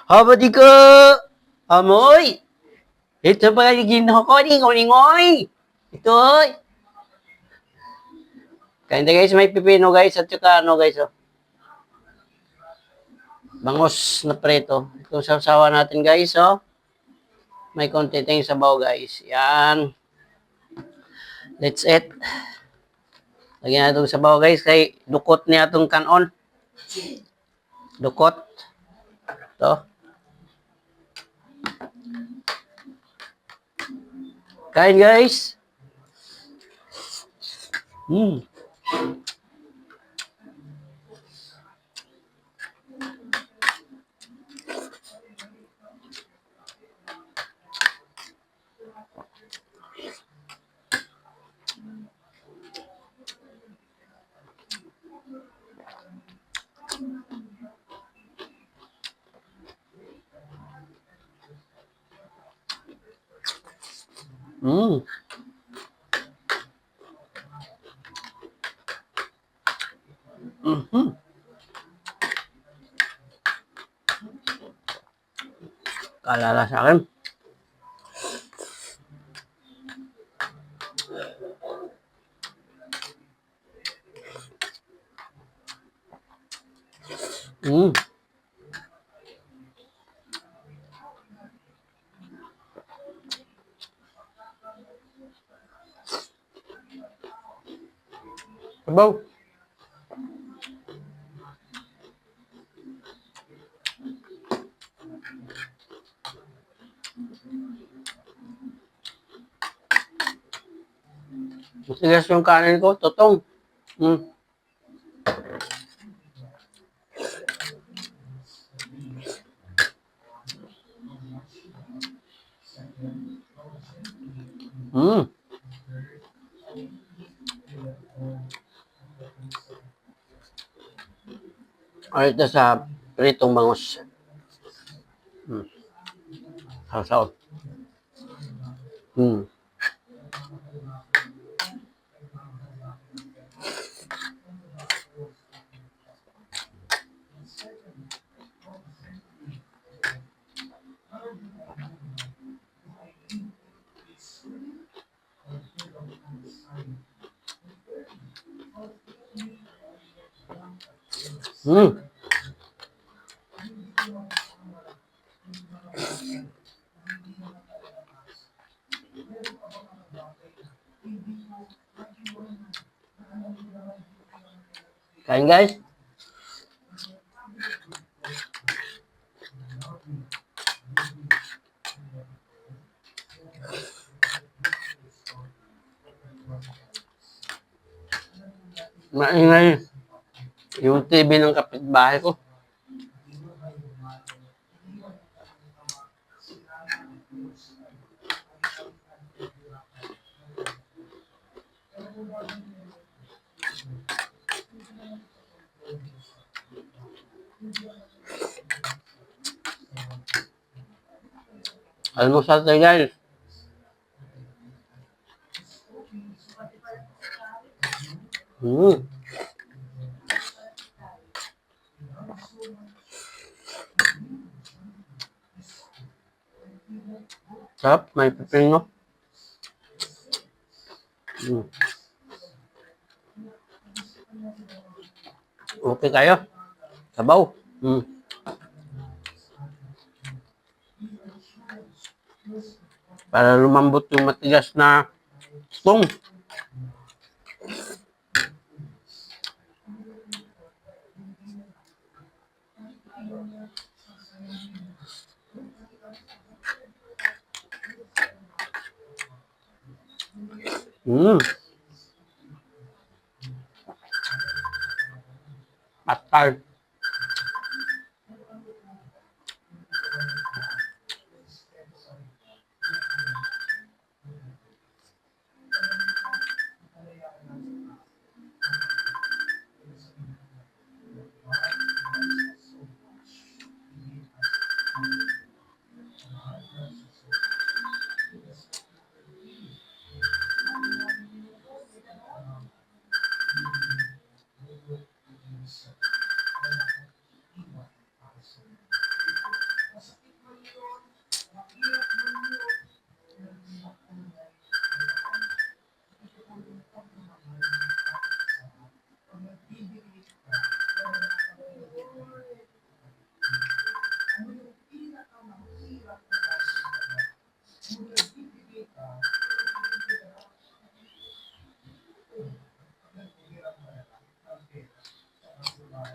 Haba di ko! Amoy! Ito pa ginawa ko, ningoy! Ito! Kain tayo guys, may pipino guys, at saka ano guys, oh. Bangos na preto. Itong sausawa natin guys, oh. May konti tayong sabaw guys. Yan. Let's eat. Lagyan natin sabaw guys, kay dukot niya itong kanon. Dukot. Ito. Kain guys. Hmm. Hmm. Mm-hmm. Kalala sa akin. Hmm. Sabaw. Matigas yung kanin ko, totong. Hmm. Hmm. Ay, ito sa pritong bangus. Hmm. Sausaw. Hmm. Hmm. Kain guys. Maingay yung TV ng kapitbahay ko. Almusal tayo guys. Hmm. Sarap, may pipino. Hmm. Okay kayo. Sabaw. Hmm. Para lumambot yung matigas na stong. Hmm. Patay.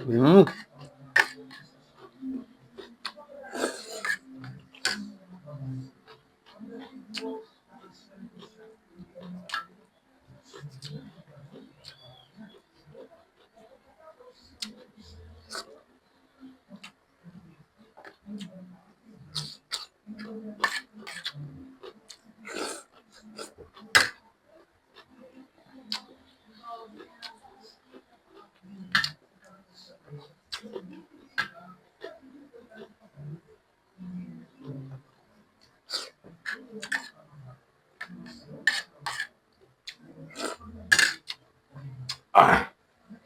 Mm.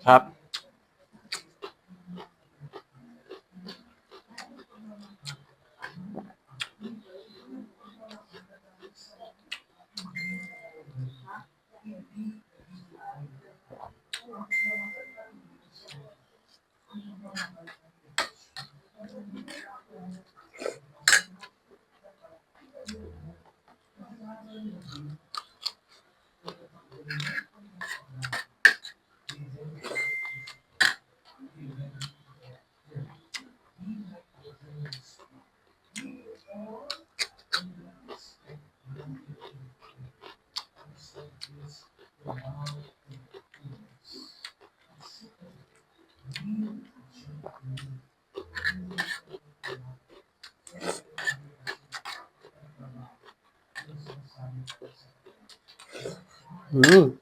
Sarap. Mm.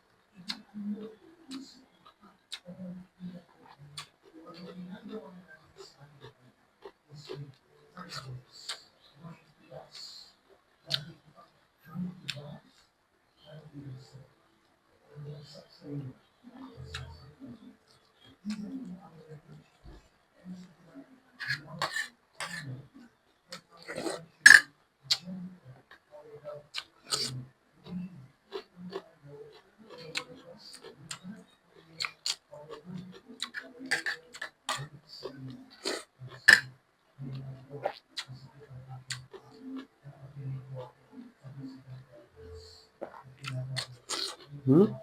Mm.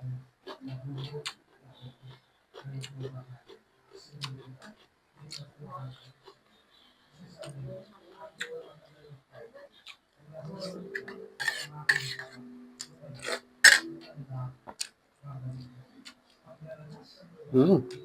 Mm.